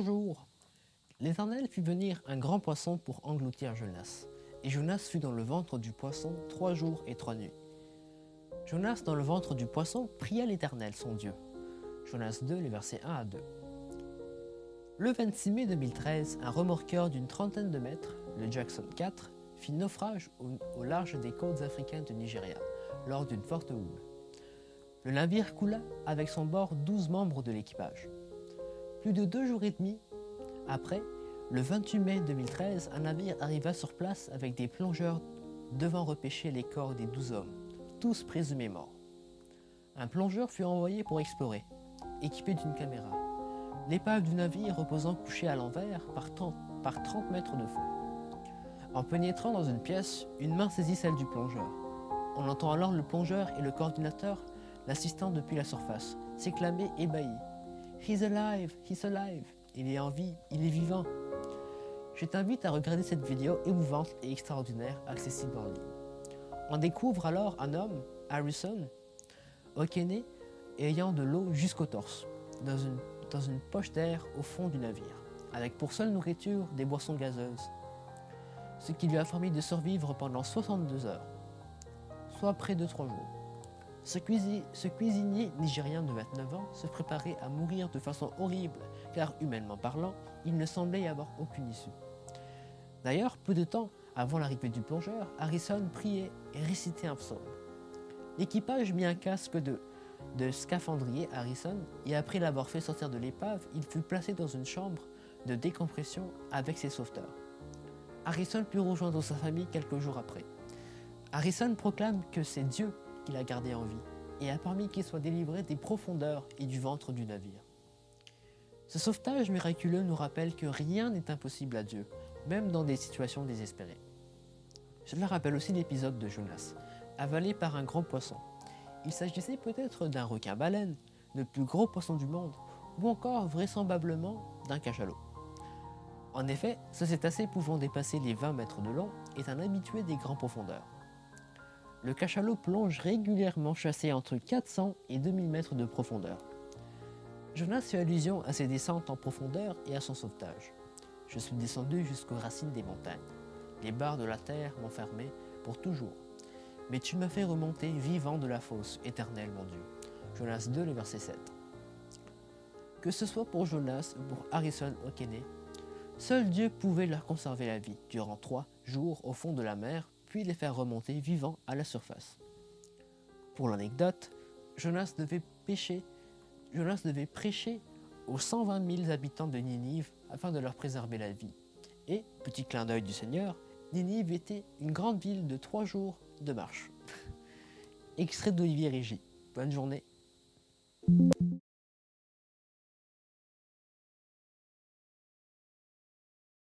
Bonjour. L'Éternel fit venir un grand poisson pour engloutir Jonas. Et Jonas fut dans le ventre du poisson 3 jours et 3 nuits. Jonas dans le ventre du poisson pria l'Éternel son Dieu. Jonas 2, les versets 1 à 2. Le 26 mai 2013, un remorqueur d'une trentaine de mètres, le Jackson 4, fit naufrage au large des côtes africaines du Nigeria, lors d'une forte houle. Le navire coula avec son bord 12 membres de l'équipage. Plus de 2 jours et demi après, le 28 mai 2013, un navire arriva sur place avec des plongeurs devant repêcher les corps des 12 hommes, tous présumés morts. Un plongeur fut envoyé pour explorer, équipé d'une caméra. L'épave du navire reposant couchée à l'envers par 30 mètres de fond. En pénétrant dans une pièce, une main saisit celle du plongeur. On entend alors le plongeur et le coordinateur, l'assistant depuis la surface, s'éclamer ébahis. « He's alive! He's alive! Il est en vie! Il est vivant !» Je t'invite à regarder cette vidéo émouvante et extraordinaire accessible en ligne. On découvre alors un homme, Harrison, Okene, ayant de l'eau jusqu'au torse, dans une poche d'air au fond du navire, avec pour seule nourriture des boissons gazeuses, ce qui lui a permis de survivre pendant 62 heures, soit près de 3 jours. Ce cuisinier nigérien de 29 ans se préparait à mourir de façon horrible, car humainement parlant, il ne semblait y avoir aucune issue. D'ailleurs, peu de temps avant l'arrivée du plongeur, Harrison priait et récitait un psaume. L'équipage mit un casque de scaphandrier à Harrison et après l'avoir fait sortir de l'épave, il fut placé dans une chambre de décompression avec ses sauveteurs. Harrison put rejoindre sa famille quelques jours après. Harrison proclame que c'est Dieu qui l'a gardé en vie et a permis qu'il soit délivré des profondeurs et du ventre du navire. Ce sauvetage miraculeux nous rappelle que rien n'est impossible à Dieu, même dans des situations désespérées. Cela rappelle aussi l'épisode de Jonas, avalé par un grand poisson. Il s'agissait peut-être d'un requin-baleine, le plus gros poisson du monde, ou encore vraisemblablement d'un cachalot. En effet, ce cétacé pouvant dépasser les 20 mètres de long est un habitué des grandes profondeurs. Le cachalot plonge régulièrement chassé entre 400 et 2000 mètres de profondeur. Jonas fait allusion à ses descentes en profondeur et à son sauvetage. Je suis descendu jusqu'aux racines des montagnes. Les barres de la terre m'enfermaient pour toujours. Mais tu m'as fait remonter vivant de la fosse, éternel mon Dieu. Jonas 2, le verset 7. Que ce soit pour Jonas ou pour Harrison Okene, seul Dieu pouvait leur conserver la vie durant 3 jours au fond de la mer, puis les faire remonter vivants à la surface. Pour l'anecdote, Jonas devait prêcher aux 120 000 habitants de Ninive afin de leur préserver la vie. Et, petit clin d'œil du Seigneur, Ninive était une grande ville de 3 jours de marche. Extrait d'Olivier Régis. Bonne journée.